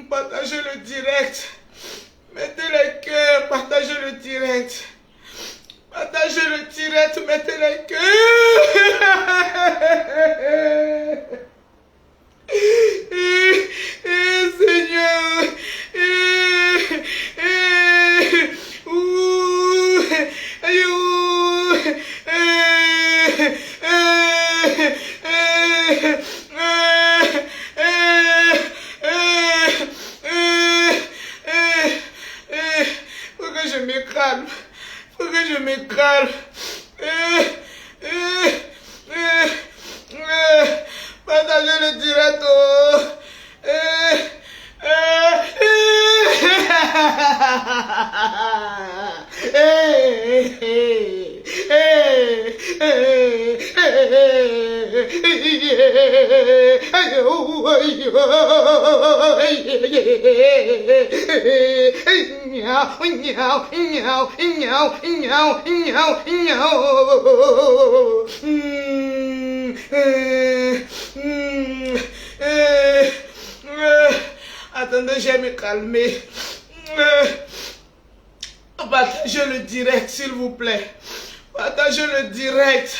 Partagez le direct. Mettez les cœurs, partagez le direct. Partagez le direct, mettez les cœurs. Seigneur. Faut que je me calme. Faut que je me calme. Partagez le direct. Attendez, je vais me calmer. Partagez le direct, s'il vous plaît. Partagez le direct.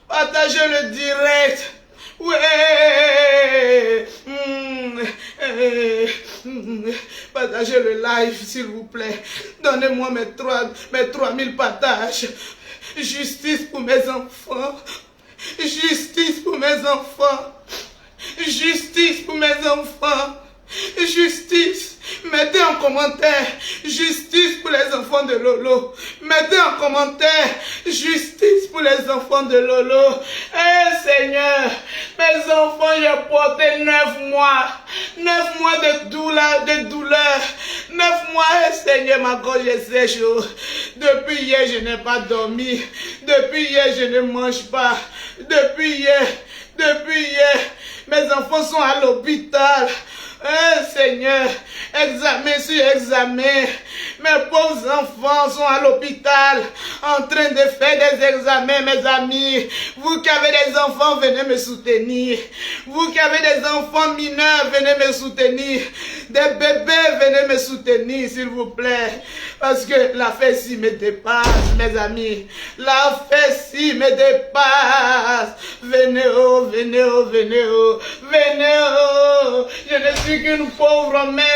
Partagez le direct. Ouais. Partagez le live, s'il vous plaît. Donnez-moi mes 3000 partages. Justice pour mes enfants. Justice pour mes enfants. Justice pour mes enfants. Justice. Mettez en commentaire. Justice pour les enfants de Lolo. Mettez en commentaire. Justice pour les enfants de Lolo. Seigneur, mes enfants, j'ai porté 9 mois. 9 mois de douleur. 9 mois, Seigneur, ma gorge est sèche. Depuis hier, je n'ai pas dormi. Depuis hier, je ne mange pas. Depuis hier, mes enfants sont à l'hôpital. Seigneur, examen sur examen. Mes pauvres enfants sont à l'hôpital en train de faire des examens, mes amis. Vous qui avez des enfants, venez me soutenir. Vous qui avez des enfants mineurs, venez me soutenir. Des bébés, venez me soutenir, s'il vous plaît. Parce que la fesse me dépasse, mes amis. La fesse me dépasse. Venez, oh, venez, oh, venez, oh. Venez, oh. Je ne suis qu'une pauvre mère.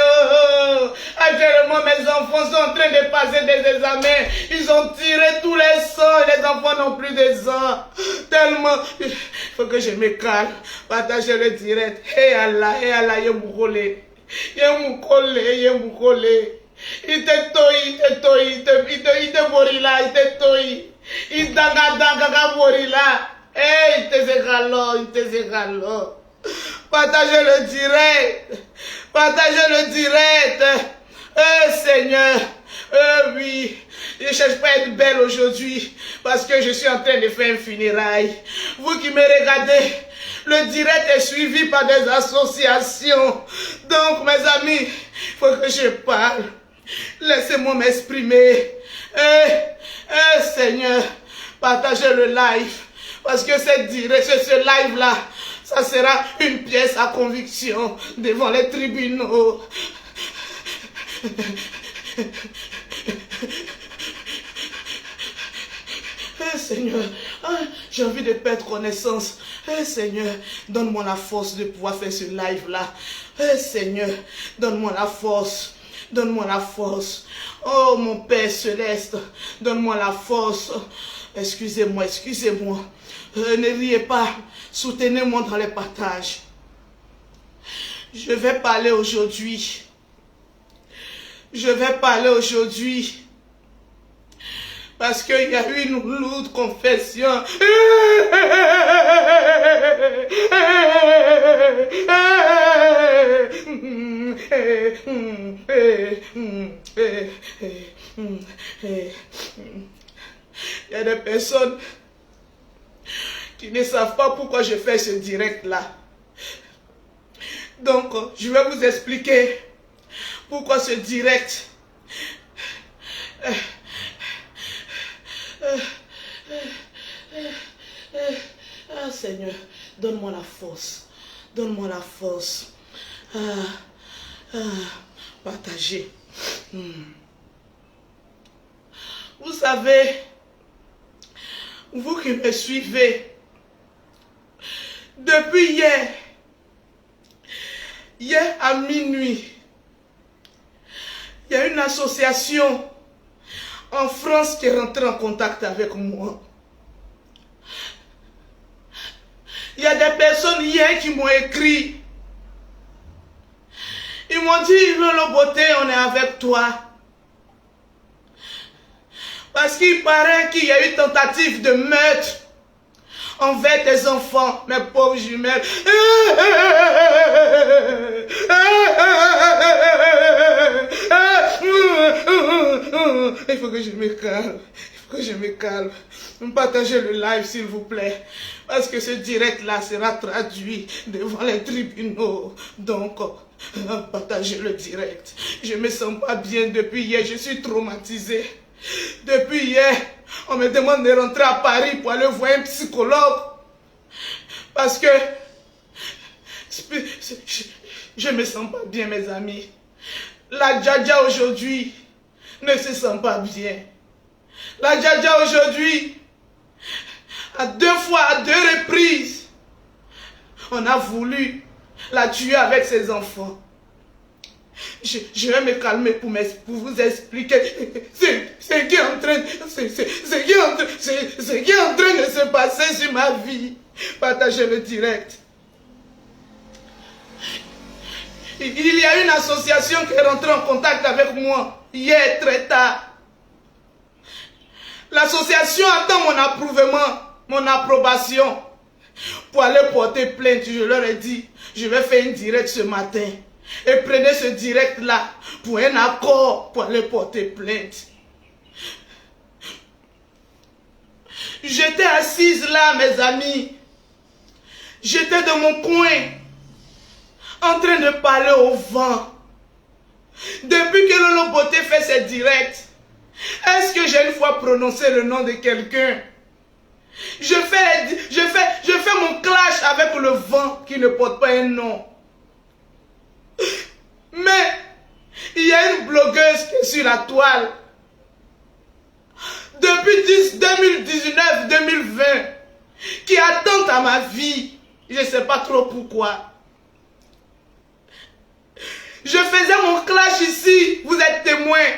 Actuellement, mes enfants sont en train de passer des examens. Ils ont tiré tous les sangs. Les enfants n'ont plus de sang. Tellement. Il faut que je me calme. Partagez le direct. Hey Allah, yemukole. Il te borila, il te toi. Il danga borila. Hey, il te zégalo. Partagez le direct. Partagez le direct. Seigneur. Oui. Je ne cherche pas à être belle aujourd'hui parce que je suis en train de faire un funérail. Vous qui me regardez, le direct est suivi par des associations. Donc, mes amis, il faut que je parle. Laissez-moi m'exprimer. Seigneur, partagez le live. Parce que ce live-là, ça sera une pièce à conviction devant les tribunaux. Seigneur, j'ai envie de perdre connaissance. Seigneur, donne-moi la force de pouvoir faire ce live-là. Seigneur, donne-moi la force. Donne-moi la force. Oh, mon Père Céleste, donne-moi la force. Excusez-moi, excusez-moi. Ne riez pas. Soutenez-moi dans les partages. Je vais parler aujourd'hui. Je vais parler aujourd'hui. Parce qu'il y a eu une lourde confession. Il y a des personnes qui ne savent pas pourquoi je fais ce direct-là. Donc, je vais vous expliquer pourquoi ce direct. Seigneur, donne-moi la force. Donne-moi la force. Partager. Vous savez, vous qui me suivez, depuis hier à minuit, il y a une association en France qui est rentrée en contact avec moi. Il y a des personnes hier qui m'ont écrit. Ils m'ont dit, Lolo Beauté, on est avec toi. Parce qu'il paraît qu'il y a eu tentative de meurtre envers tes enfants, mes pauvres jumelles. Il faut que je me calme. Il faut que je me calme. Partagez le live s'il vous plaît. Parce que ce direct-là sera traduit devant les tribunaux. Donc, partagez le direct. Je ne me sens pas bien depuis hier. Je suis traumatisé. Depuis hier, on me demande de rentrer à Paris pour aller voir un psychologue. Parce que je ne me sens pas bien, mes amis. La Djadja aujourd'hui ne se sent pas bien. La Djadja aujourd'hui, à 2 reprises, on a voulu la tuer avec ses enfants. Je vais me calmer pour vous expliquer ce qui est en train de se passer sur ma vie. Partagez le direct. Il y a une association qui est rentrée en contact avec moi hier très tard. L'association attend mon approbation pour aller porter plainte. Je leur ai dit, je vais faire une direct ce matin. Et prenez ce direct-là pour un accord pour aller porter plainte. J'étais assise là, mes amis. J'étais dans mon coin, en train de parler au vent. Depuis que Lolo Beauté fait ses directs, est-ce que j'ai une fois prononcé le nom de quelqu'un? Je fais mon clash avec le vent qui ne porte pas un nom. Mais il y a une blogueuse qui est sur la toile. Depuis 2019-2020, qui attend à ma vie. Je ne sais pas trop pourquoi. Je faisais mon clash ici, vous êtes témoins,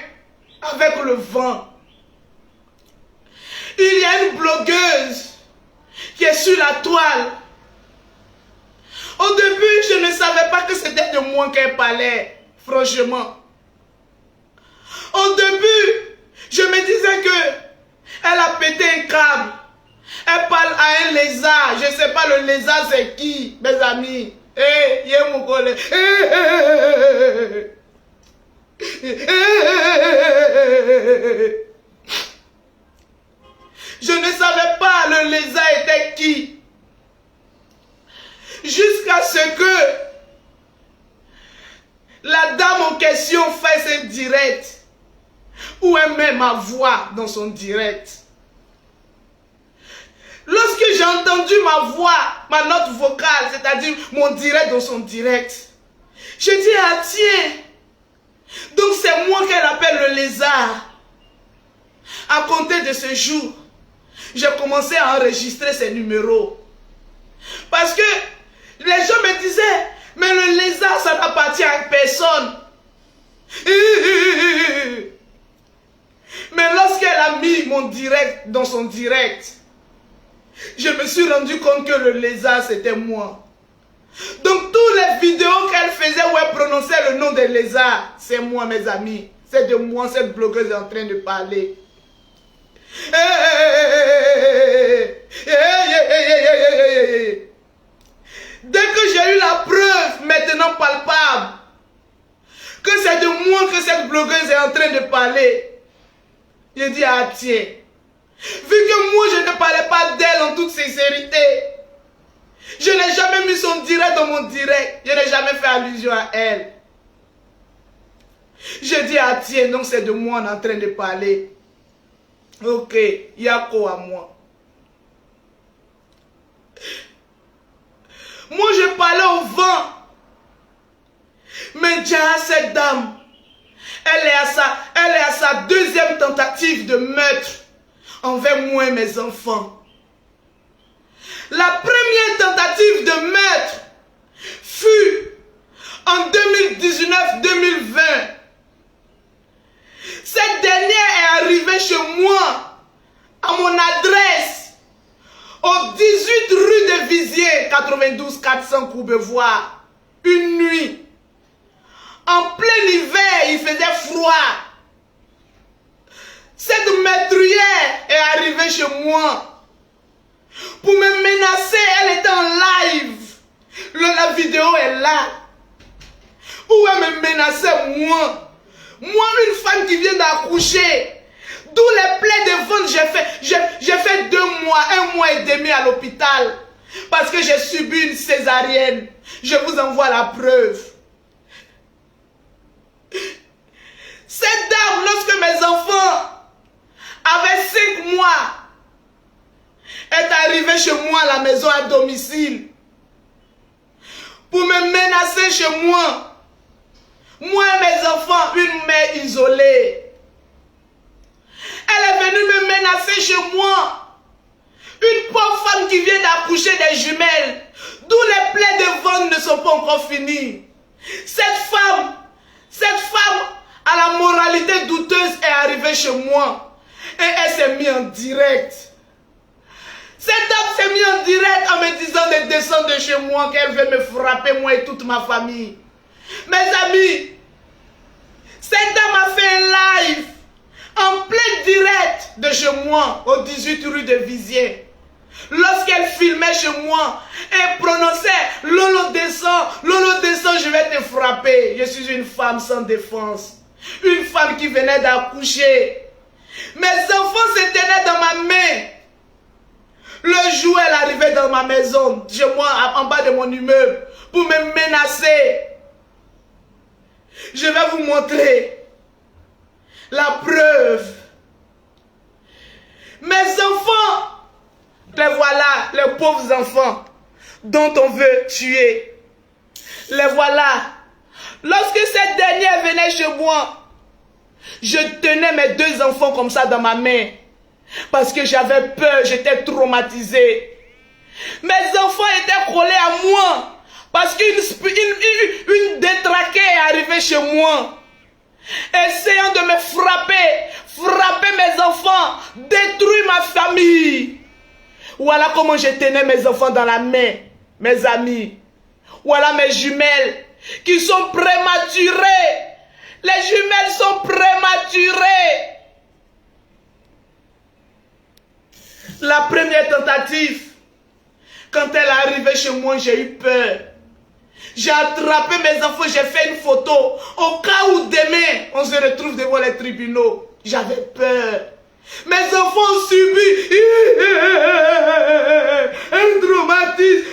avec le vent. Il y a une blogueuse qui est sur la toile. Au début, je ne savais pas que c'était de moi qu'elle parlait, franchement. Au début, je me disais que elle a pété un câble. Elle parle à un lézard. Je ne sais pas le lézard c'est qui, mes amis. Eh, yé mon collègue. Je ne savais pas le lézard était qui. Jusqu'à ce que la dame en question fasse un direct où elle met ma voix dans son direct. Lorsque j'ai entendu ma voix, ma note vocale, c'est-à-dire mon direct dans son direct, j'ai dit, ah tiens, Donc c'est moi qu'elle appelle le lézard. À compter de ce jour, j'ai commencé à enregistrer ces numéros. Parce que les gens me disaient, mais le lézard, ça n'appartient à personne. Mais lorsqu'elle a mis mon direct dans son direct, je me suis rendu compte que le lézard, c'était moi. Donc, toutes les vidéos qu'elle faisait où elle prononçait le nom des lézards, c'est moi, mes amis. C'est de moi, cette blogueuse est en train de parler. Dès que j'ai eu la preuve, maintenant palpable, que c'est de moi que cette blogueuse est en train de parler, j'ai dit, ah tiens, vu que moi je ne parlais pas d'elle en toute sincérité, je n'ai jamais mis son direct dans mon direct, je n'ai jamais fait allusion à elle. J'ai dit, ah tiens, donc c'est de moi on est en train de parler. Ok, il y a quoi à moi? Moi je parlais au vent. Mais déjà cette dame, elle est à sa deuxième tentative de meurtre envers moi et mes enfants. La première tentative de meurtre fut en 2019-2020. Cette dernière est arrivée chez moi, à mon adresse, au 18 rue de Vizier, 92 400 Courbevoie, une nuit. En plein hiver, il faisait froid. Cette meurtrière est arrivée chez moi pour me menacer. Elle était en live. La vidéo est là. Où elle me menaçait, moi. Moi, une femme qui vient d'accoucher. D'où les plaies de ventre j'ai fait 2 mois, 1 mois et demi à l'hôpital. Parce que j'ai subi une césarienne. Je vous envoie la preuve. Cette dame, lorsque mes enfants avaient 5 mois, est arrivée chez moi à la maison à domicile pour me menacer chez moi. Moi et mes enfants, une mère isolée. Elle est venue me menacer chez moi. Une pauvre femme qui vient d'accoucher des jumelles, d'où les plaies de ventre ne sont pas encore finies. Cette femme à la moralité douteuse est arrivée chez moi. Et elle s'est mise en direct. Cette dame s'est mise en direct en me disant de descendre de chez moi, qu'elle veut me frapper, moi et toute ma famille. Mes amis, cette dame a fait un live en plein direct de chez moi, au 18 rue de Vizier. Lorsqu'elle filmait chez moi, elle prononçait « Lolo descend, je vais te frapper ». Je suis une femme sans défense. Une femme qui venait d'accoucher. Mes enfants se tenaient dans ma main. Le jour où elle arrivait dans ma maison, chez moi, en bas de mon immeuble, pour me menacer. Je vais vous montrer la preuve. Mes enfants, les voilà, les pauvres enfants dont on veut tuer. Les voilà. Lorsque cette dernière venait chez moi, je tenais mes 2 enfants comme ça dans ma main. Parce que j'avais peur, j'étais traumatisé. Mes enfants étaient collés à moi. Parce qu'une détraquée est arrivée chez moi. Essayant de me frapper mes enfants, détruire ma famille. Voilà comment je tenais mes enfants dans la main, mes amis. Voilà mes jumelles qui sont prématurées. Les jumelles sont prématurées. La première tentative, quand elle est arrivée chez moi, j'ai eu peur. J'ai attrapé mes enfants, j'ai fait une photo. Au cas où demain, on se retrouve devant les tribunaux. J'avais peur. Mes enfants ont subi un traumatisme.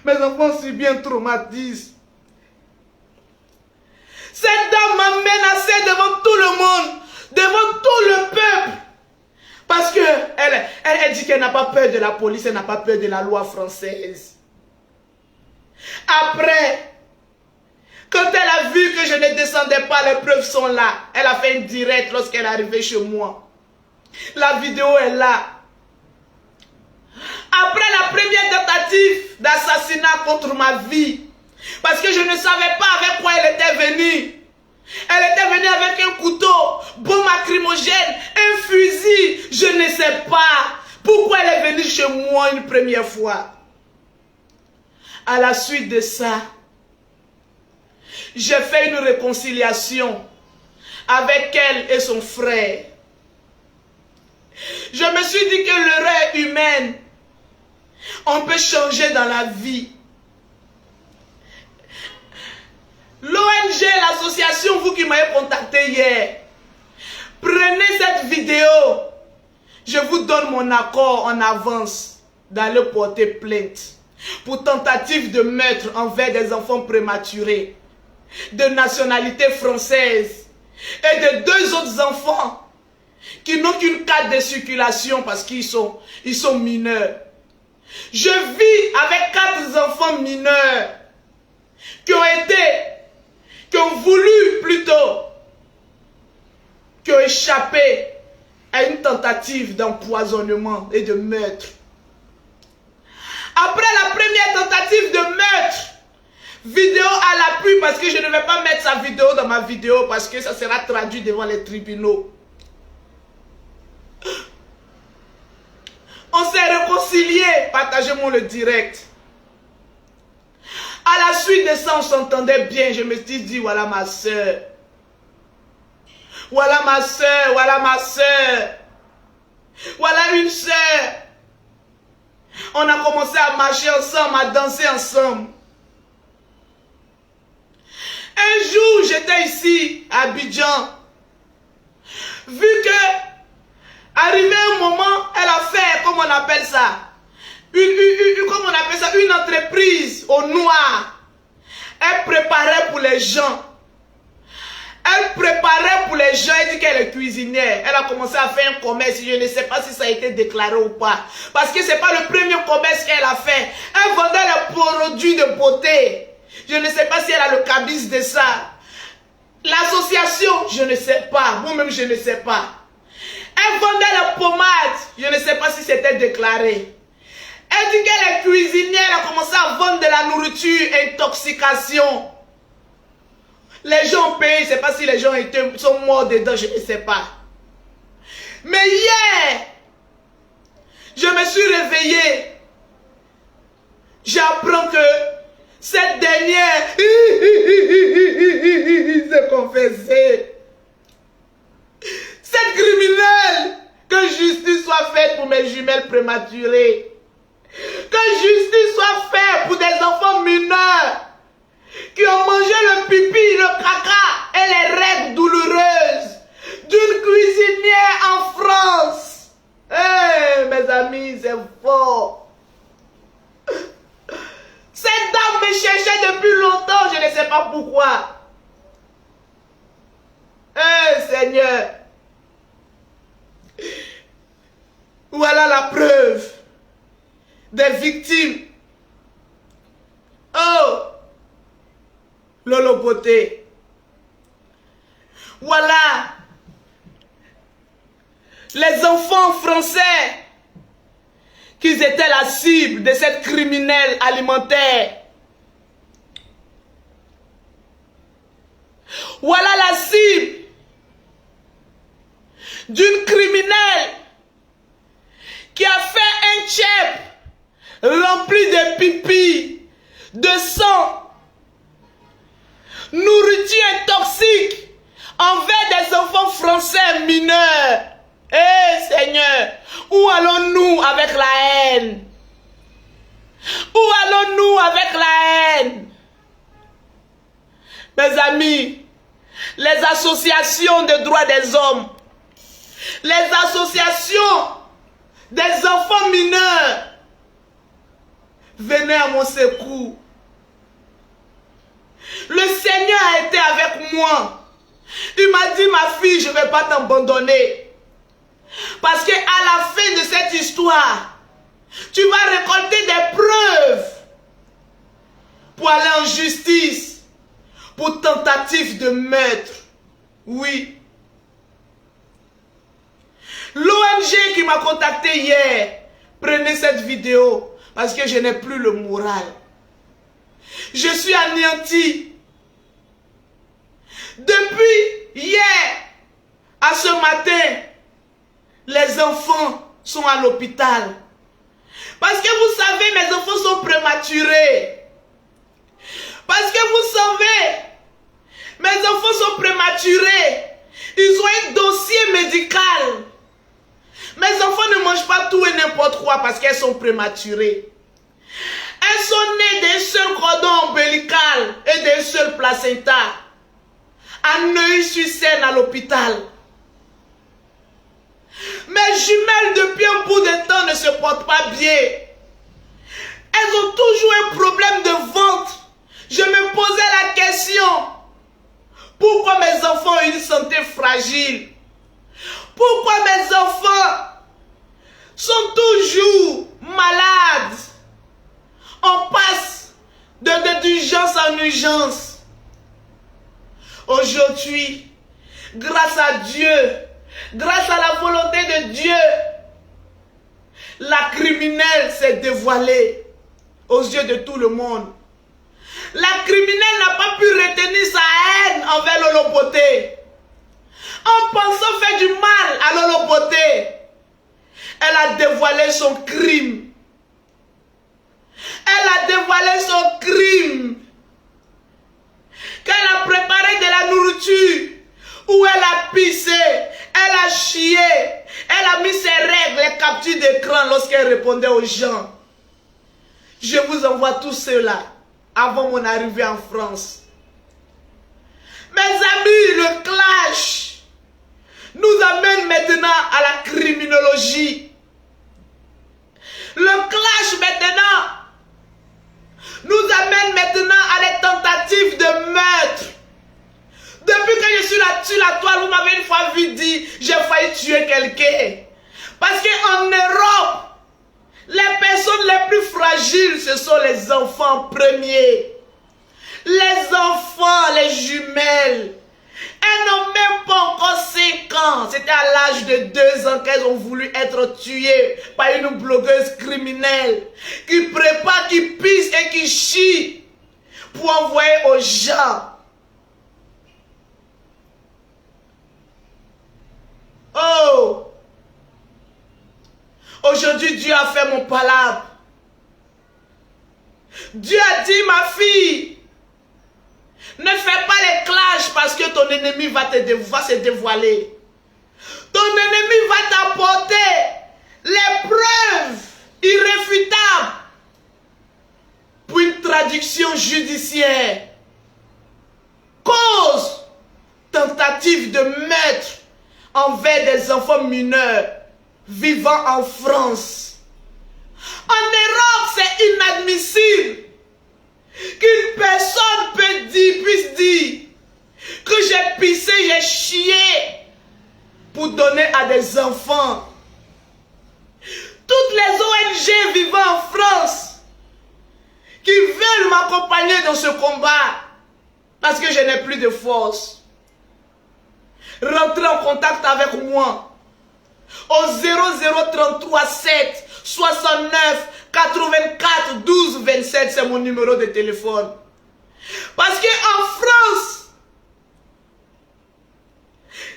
Mes enfants ont subi un traumatisme. Cette dame m'a menacé devant tout le monde, devant tout le peuple. Parce que elle dit qu'elle n'a pas peur de la police, elle n'a pas peur de la loi française. Après, Quand elle a vu que je ne descendais pas, les preuves sont là. Elle a fait une direct lorsqu'elle est arrivée chez moi. La vidéo est là. Après la première tentative d'assassinat contre ma vie, parce que je ne savais pas avec quoi elle était venue. Elle était venue avec un couteau, bombe lacrymogène, un fusil. Je ne sais pas pourquoi elle est venue chez moi une première fois. À la suite de ça, j'ai fait une réconciliation avec elle et son frère. Je me suis dit que l'erreur humaine, on peut changer dans la vie. L'ONG, l'association, vous qui m'avez contacté hier, prenez cette vidéo. Je vous donne mon accord en avance d'aller porter plainte pour tentative de meurtre envers des enfants prématurés de nationalité française et de 2 autres enfants qui n'ont qu'une carte de circulation parce qu'ils sont mineurs. Je vis avec 4 enfants mineurs qui ont voulu plutôt, qui ont échappé à une tentative d'empoisonnement et de meurtre. Après la première tentative de meurtre, vidéo à l'appui, parce que je ne vais pas mettre sa vidéo dans ma vidéo parce que ça sera traduit devant les tribunaux. On s'est réconciliés, partagez-moi le direct. À la suite de ça, on s'entendait bien. Je me suis dit, voilà ma soeur. Voilà ma soeur, voilà ma soeur. Voilà une soeur. On a commencé à marcher ensemble, à danser ensemble. Un jour, j'étais ici, à Abidjan. Vu que, arrivé un moment, elle a fait, comment on appelle ça? Comment on appelle ça? Une entreprise au noir. Elle préparait pour les gens. Elle préparait pour les gens. Elle dit qu'elle est cuisinière. Elle a commencé à faire un commerce. Je ne sais pas si ça a été déclaré ou pas. Parce que ce n'est pas le premier commerce qu'elle a fait. Elle vendait les produits de beauté. Je ne sais pas si elle a le cabis de ça. L'association, je ne sais pas. Moi-même, je ne sais pas. Elle vendait les pommades. Je ne sais pas si c'était déclaré. Elle dit qu'elle est cuisinière, elle a commencé à vendre de la nourriture, intoxication. Les gens ont payé, je ne sais pas si les gens sont morts dedans, je ne sais pas. Mais hier, je me suis réveillé. J'apprends que cette dernière s'est confessée. Cette criminelle, que justice soit faite pour mes jumelles prématurées. Que justice soit faite pour des enfants mineurs qui ont mangé le pipi, le caca et les règles douloureuses d'une cuisinière en France. Eh, mes amis, c'est fort. Cette dame me cherchait depuis longtemps, je ne sais pas pourquoi. Eh, Seigneur. Voilà la preuve des victimes. Oh, Lolo Beauté. Voilà les enfants français qui étaient la cible de cette criminelle alimentaire. Voilà la cible d'une criminelle qui a fait un tchèp rempli de pipi, de sang, nourriture toxique envers des enfants français mineurs. Eh Seigneur, où allons-nous avec la haine? Où allons-nous avec la haine? Mes amis, les associations de droits des hommes, les associations des enfants mineurs, venez à mon secours. Le Seigneur a été avec moi. Il m'a dit, ma fille, je ne vais pas t'abandonner. Parce qu'à la fin de cette histoire, tu vas récolter des preuves pour aller en justice, pour tentative de meurtre. Oui. L'ONG qui m'a contacté hier, prenez cette vidéo parce que je n'ai plus le moral. Je suis anéanti. Depuis hier à ce matin, les enfants sont à l'hôpital. Parce que vous savez, mes enfants sont prématurés. Parce que vous savez, mes enfants sont prématurés. Ils ont un dossier médical. Mes enfants ne mangent pas tout et n'importe quoi parce qu'elles sont prématurées. Elles sont nées d'un seul cordon ombilical et d'un seul placenta. À Neuilly-sur-Seine à l'hôpital. Mes jumelles depuis un bout de temps ne se portent pas bien. Elles ont toujours un problème de ventre. Je me posais la question. Pourquoi mes enfants ont une santé fragile? Pourquoi mes enfants sont toujours malades? On passe d'urgence en urgence. Aujourd'hui, grâce à Dieu, grâce à la volonté de Dieu, la criminelle s'est dévoilée aux yeux de tout le monde. La criminelle n'a pas pu retenir sa haine envers Lolo Poté. En pensant faire du mal à Lolo Poté, elle a dévoilé son crime. Elle a dévoilé son crime. Qu'elle a préparé de la nourriture, où elle a pissé, elle a chié, elle a mis ses règles, les captures d'écran lorsqu'elle répondait aux gens. Je vous envoie tout cela avant mon arrivée en France. Mes amis, le clash nous amène maintenant à la criminologie. Le clash maintenant nous amène maintenant à des tentatives de meurtre. Depuis que je suis là sur la toile, vous m'avez une fois vu dire, j'ai failli tuer quelqu'un. Parce qu'en Europe, les personnes les plus fragiles, ce sont les enfants premiers. Les enfants, les jumelles. Elles n'ont même pas encore 5 ans. C'était à l'âge de 2 ans qu'elles ont voulu être tuées par une blogueuse criminelle qui prépare, qui pisse et qui chie pour envoyer aux gens. Oh! Aujourd'hui, Dieu a fait mon palabre. Dieu a dit, ma fille, ne fais pas les clashs parce que ton ennemi va se dévoiler. Ton ennemi va t'apporter les preuves irréfutables pour une traduction judiciaire. Cause, tentative de meurtre envers des enfants mineurs vivant en France. En Europe, c'est inadmissible qu'une personne puisse dire que j'ai pissé, j'ai chié pour donner à des enfants. Toutes les ONG vivant en France qui veulent m'accompagner dans ce combat parce que je n'ai plus de force. Rentrez en contact avec moi au 0033 7 69 84 12 27, c'est mon numéro de téléphone. Parce qu'en France,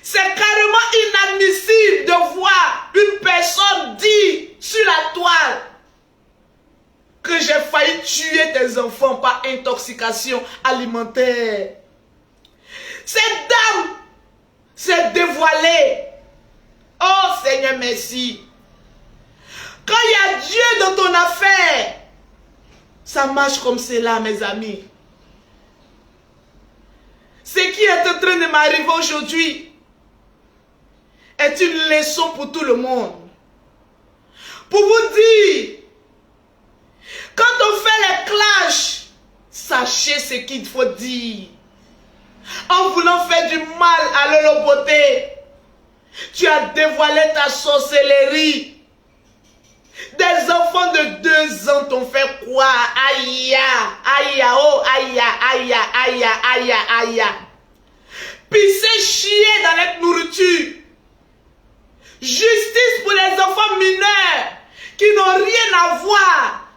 c'est carrément inadmissible de voir une personne dire sur la toile que j'ai failli tuer tes enfants par intoxication alimentaire. Cette dame s'est dévoilée. Oh Seigneur, merci. Quand il y a Dieu dans ton affaire, ça marche comme cela, mes amis. Ce qui est en train de m'arriver aujourd'hui est une leçon pour tout le monde. Pour vous dire, quand on fait les clashs, sachez ce qu'il faut dire. En voulant faire du mal à Lolo Poté, tu as dévoilé ta sorcellerie. Des enfants de 2 ans t'ont fait quoi? Aïe, aïe, aïe, oh, aïe, aïe, aïe, aïe, aïe. Pisser, chier dans la nourriture. Justice pour les enfants mineurs qui n'ont rien à voir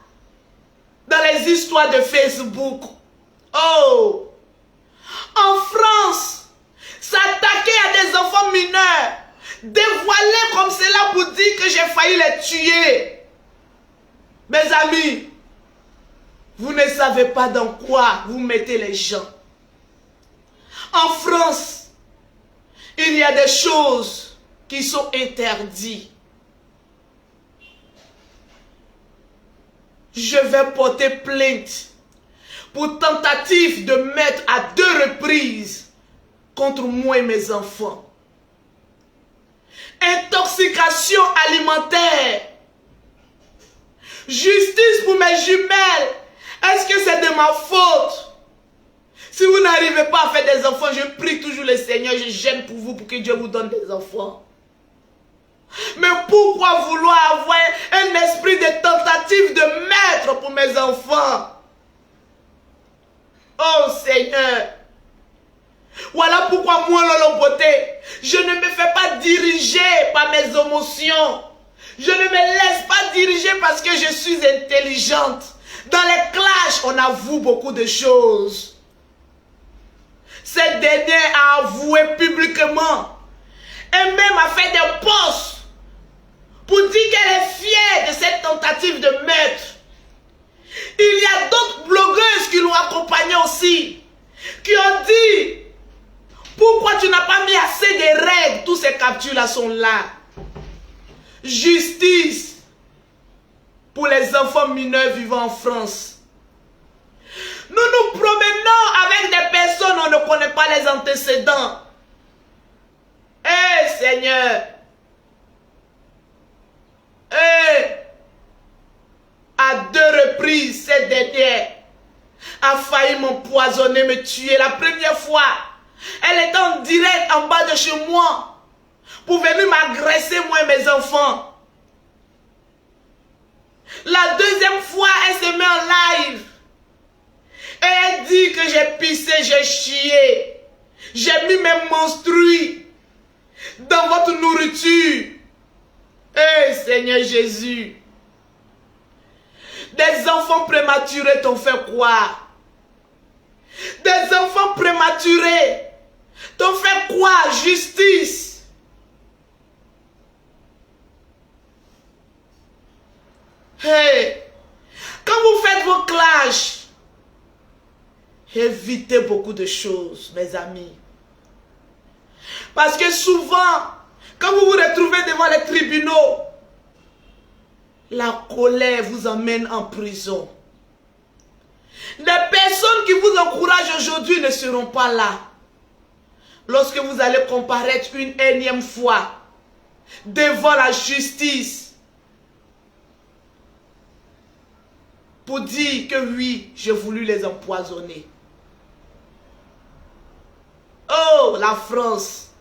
dans les histoires de Facebook. Oh! En France, s'attaquer à des enfants mineurs, dévoiler comme cela pour dire que j'ai failli les tuer. Mes amis, vous ne savez pas dans quoi vous mettez les gens. En France, il y a des choses qui sont interdites. Je vais porter plainte pour tentative de mettre à 2 reprises contre moi et mes enfants. Intoxication alimentaire. Justice pour mes jumelles. Est-ce que c'est de ma faute? Si vous n'arrivez pas à faire des enfants, je prie toujours le Seigneur, je gêne pour vous, pour que Dieu vous donne des enfants. Mais pourquoi vouloir avoir un esprit de tentative de maître pour mes enfants? Oh Seigneur. Voilà pourquoi moi, Lolo Beauté, je ne me fais pas diriger par mes émotions. Je ne me laisse pas diriger parce que je suis intelligente. Dans les clashs, on avoue beaucoup de choses. Cette dernière a avoué publiquement et même a fait des posts pour dire qu'elle est fière de cette tentative de meurtre. Il y a d'autres blogueuses qui l'ont accompagnée aussi, qui ont dit: pourquoi tu n'as pas mis assez de règles? Tous ces captures-là sont là. Justice pour les enfants mineurs vivant en France. Nous nous promenons avec des personnes, on ne connaît pas les antécédents. Eh Seigneur, à 2 reprises, cette dernière a failli m'empoisonner, me tuer. La première fois, elle était en direct en bas de chez moi pour venir m'agresser, moi et mes enfants. La deuxième fois, elle se met en live. Et elle dit que j'ai pissé, j'ai chié. J'ai mis mes menstrues dans votre nourriture. Eh Seigneur Jésus. Des enfants prématurés t'ont fait quoi? Des enfants prématurés t'ont fait quoi? Justice. Hey, quand vous faites vos clashs, évitez beaucoup de choses, mes amis. Parce que souvent, quand vous vous retrouvez devant les tribunaux, la colère vous emmène en prison. Les personnes qui vous encouragent aujourd'hui ne seront pas là. Lorsque vous allez comparaître une énième fois devant la justice pour dire que oui, j'ai voulu les empoisonner. Oh, la France.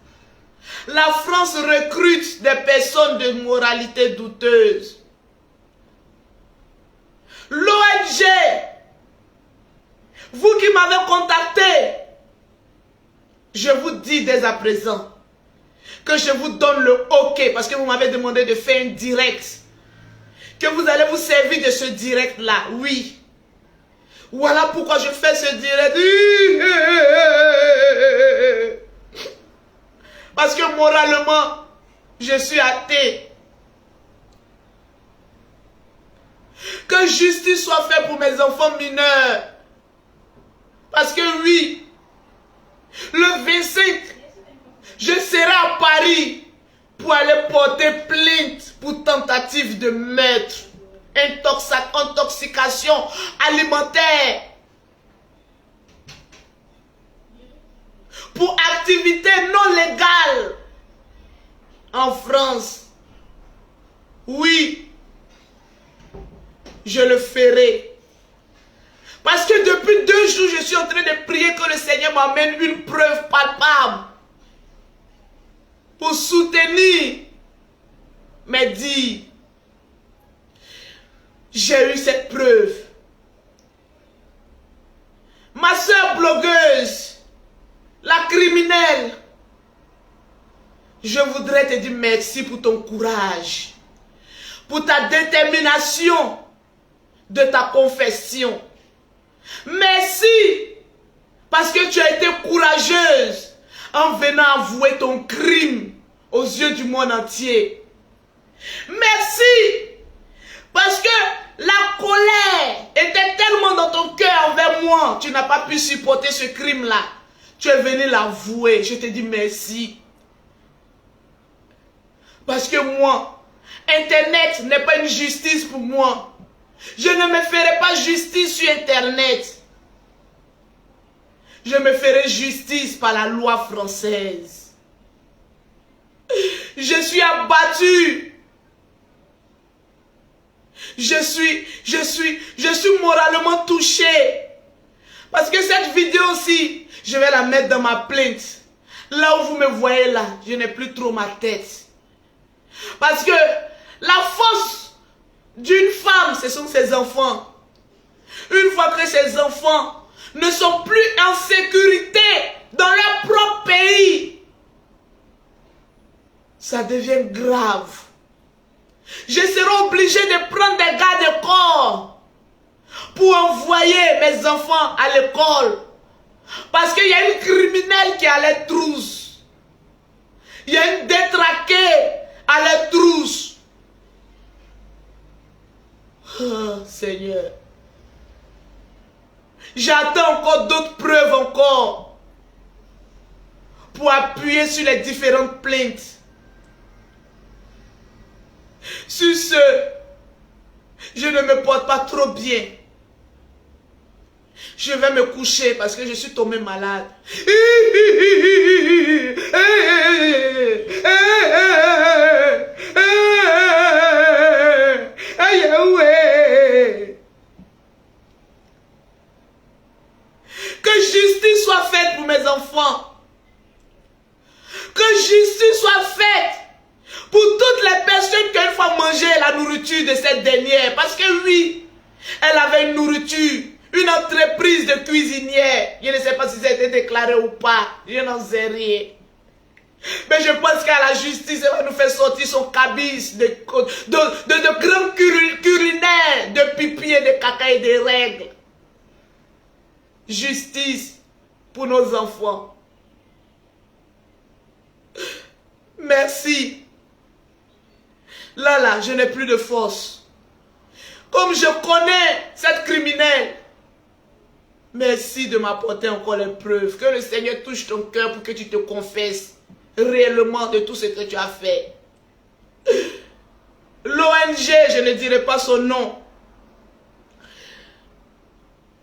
La France recrute des personnes de moralité douteuse. L'ONG, vous qui m'avez contacté, je vous dis dès à présent que je vous donne le OK parce que vous m'avez demandé de faire un direct. Que vous allez vous servir de ce direct-là, oui. Voilà pourquoi je fais ce direct. Parce que moralement, je suis athée. Que justice soit faite pour mes enfants mineurs. Parce que oui, le 25, je serai à Paris pour aller porter plainte pour tentative de meurtre, intoxication alimentaire, pour activité non légale en France. Oui, je le ferai. Parce que depuis 2 jours, je suis en train de prier que le Seigneur m'amène une preuve palpable pour soutenir mes dires. J'ai eu cette preuve. Ma soeur blogueuse, la criminelle, je voudrais te dire merci pour ton courage, pour ta détermination de ta confession. Merci parce que tu as été courageuse en venant avouer ton crime aux yeux du monde entier. Merci parce que la colère était tellement dans ton cœur envers moi, tu n'as pas pu supporter ce crime-là. Tu es venu l'avouer. Je te dis merci. Parce que moi, Internet n'est pas une justice pour moi. Je ne me ferai pas justice sur Internet. Je me ferai justice par la loi française. Je suis abattu. Je suis moralement touché. Parce que cette vidéo-ci, je vais la mettre dans ma plainte. Là où vous me voyez là, je n'ai plus trop ma tête. Parce que la force d'une femme, ce sont ses enfants. Une fois que ses enfants ne sont plus en sécurité dans leur propre pays, ça devient grave. Je serai obligé de prendre des gardes corps pour envoyer mes enfants à l'école. Parce qu'il y a une criminelle qui est à la trousse. Il y a une détraquée à la trousse. Oh, Seigneur. J'attends encore d'autres preuves encore pour appuyer sur les différentes plaintes. Sur ce, je ne me porte pas trop bien. Je vais me coucher parce que je suis tombé malade. Que justice soit faite pour mes enfants. Que justice soit faite pour toutes les personnes qui ont une fois mangé la nourriture de cette dernière. Parce que oui, elle avait une nourriture, une entreprise de cuisinière. Je ne sais pas si ça a été déclaré ou pas. Je n'en sais rien. Mais je pense qu'à la justice, elle va nous faire sortir son cabis de grands urinaires, de pipi et de caca et de règles. Justice pour nos enfants. Merci. Là, je n'ai plus de force. Comme je connais cette criminelle, merci de m'apporter encore les preuves. Que le Seigneur touche ton cœur pour que tu te confesses réellement de tout ce que tu as fait. L'ONG, je ne dirai pas son nom.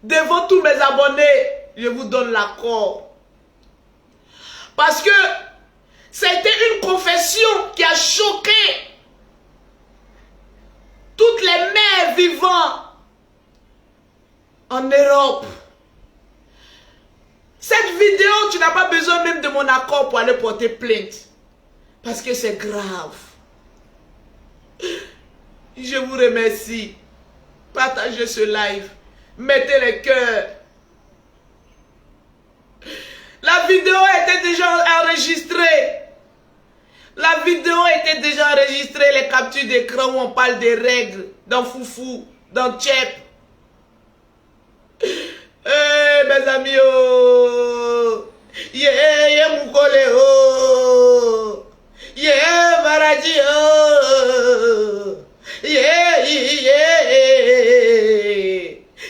Devant tous mes abonnés, je vous donne l'accord. Parce que c'était une confession qui a choqué toutes les mères vivant en Europe. Cette vidéo, tu n'as pas besoin même de mon accord pour aller porter plainte. Parce que c'est grave. Je vous remercie. Partagez ce live. Mettez les cœurs. La vidéo était déjà enregistrée. La vidéo était déjà enregistrée. Les captures d'écran où on parle des règles. Dans Foufou. Dans Tchep. Mes amis, oh. Yeah, Moukole, oh. Yeah, Maradi, oh. Yeah.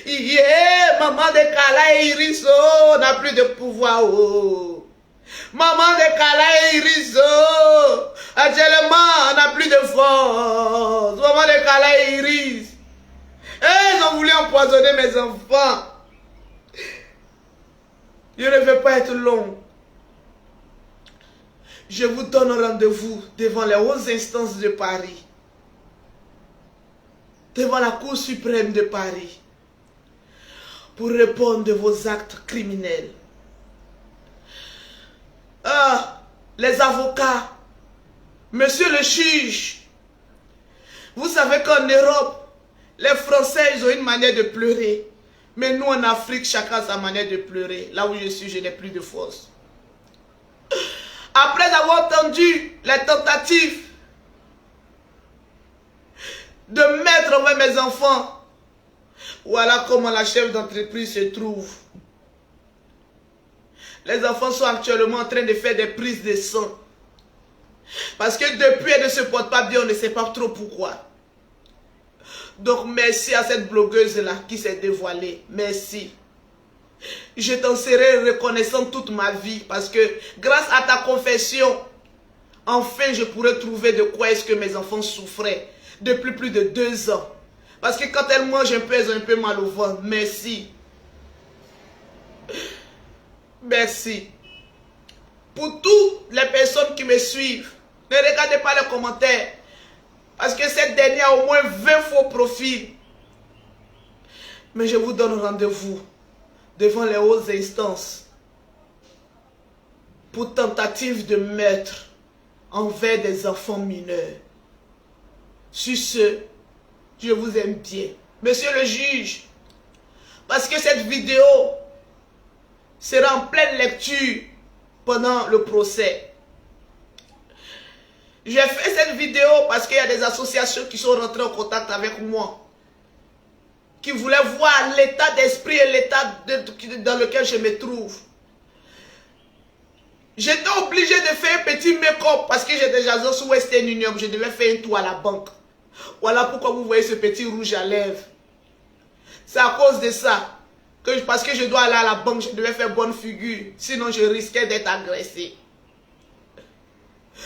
Yeah, maman de Kala et Iris, oh, n'a plus de pouvoir, oh. Maman de Kala et Iris, oh, actuellement, n'a plus de force. Maman de Kala et Iris. Ils ont voulu empoisonner mes enfants. Je ne vais pas être long. Je vous donne rendez-vous devant les hautes instances de Paris. Devant la Cour suprême de Paris. Pour répondre de vos actes criminels. Les avocats, monsieur le juge, vous savez qu'en Europe, les Français, ils ont une manière de pleurer. Mais nous en Afrique, chacun a sa manière de pleurer. Là où je suis, je n'ai plus de force. Après avoir entendu les tentatives de mettre envers mes enfants, voilà comment la chef d'entreprise se trouve. Les enfants sont actuellement en train de faire des prises de sang. Parce que depuis, elle ne se porte pas bien, on ne sait pas trop pourquoi. Donc merci à cette blogueuse-là qui s'est dévoilée. Merci. Je t'en serai reconnaissant toute ma vie. Parce que grâce à ta confession, enfin je pourrai trouver de quoi est-ce que mes enfants souffraient. Depuis plus de 2 ans. Parce que quand elles mangent un peu, elles ont un peu mal au ventre. Merci. Merci. Pour toutes les personnes qui me suivent, ne regardez pas les commentaires. Parce que cette dernière a au moins 20 faux profils. Mais je vous donne rendez-vous devant les hautes instances pour tentative de meurtre envers des enfants mineurs. Sur ce, je vous aime bien. Monsieur le juge, parce que cette vidéo sera en pleine lecture pendant le procès. J'ai fait cette vidéo parce qu'il y a des associations qui sont rentrées en contact avec moi, qui voulaient voir l'état d'esprit et l'état dans lequel je me trouve. J'étais obligé de faire un petit make-up parce que j'ai déjà sur Western Union. Je devais faire un tour à la banque. Voilà pourquoi vous voyez ce petit rouge à lèvres. C'est à cause de ça. Parce que je dois aller à la banque, je devais faire bonne figure. Sinon, je risquais d'être agressé.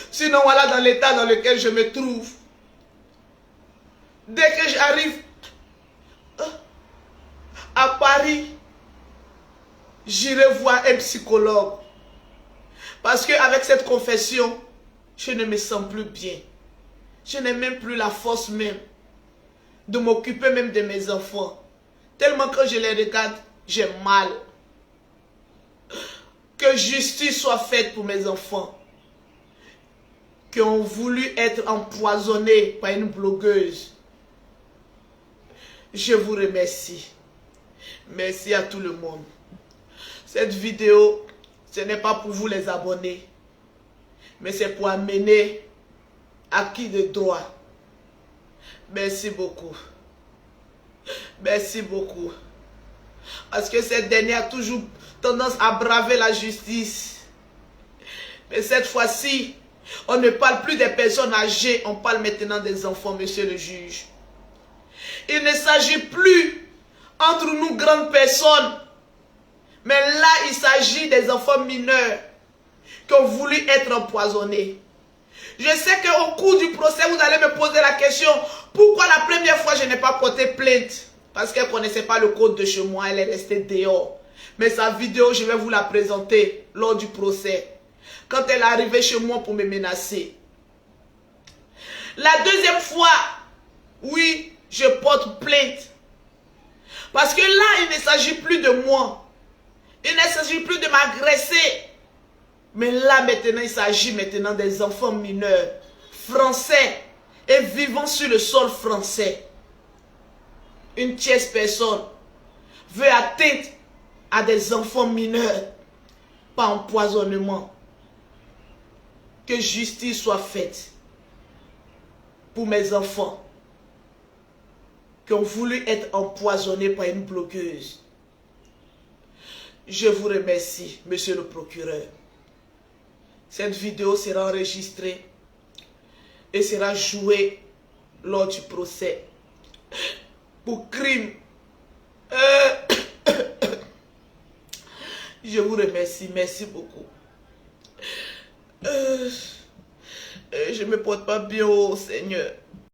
Sinon, voilà dans l'état dans lequel je me trouve. Dès que j'arrive à Paris, j'irai voir un psychologue. Parce qu'avec cette confession, je ne me sens plus bien. Je n'ai même plus la force même de m'occuper même de mes enfants. Tellement que je les regarde, j'ai mal. Que justice soit faite pour mes enfants qui ont voulu être empoisonnés par une blogueuse. Je vous remercie. Merci à tout le monde. Cette vidéo, ce n'est pas pour vous les abonnés, mais c'est pour amener acquis de droit. Merci beaucoup. Merci beaucoup. Parce que cette dernière a toujours tendance à braver la justice. Mais cette fois-ci, on ne parle plus des personnes âgées, on parle maintenant des enfants, monsieur le juge. Il ne s'agit plus entre nous grandes personnes, mais là il s'agit des enfants mineurs qui ont voulu être empoisonnés. Je sais qu'au cours du procès, vous allez me poser la question, pourquoi la première fois je n'ai pas porté plainte? Parce qu'elle ne connaissait pas le code de chez moi, elle est restée dehors. Mais sa vidéo, je vais vous la présenter lors du procès. Quand elle est arrivée chez moi pour me menacer. La deuxième fois, oui, je porte plainte. Parce que là, il ne s'agit plus de moi. Il ne s'agit plus de m'agresser. Mais là, maintenant, il s'agit maintenant des enfants mineurs, français, et vivant sur le sol français. Une tierce personne veut atteindre à des enfants mineurs par empoisonnement. Que justice soit faite pour mes enfants qui ont voulu être empoisonnés par une blogueuse. Je vous remercie, monsieur le procureur. Cette vidéo sera enregistrée et sera jouée lors du procès pour crime. Je vous remercie, merci beaucoup. Je ne me porte pas bien, oh Seigneur.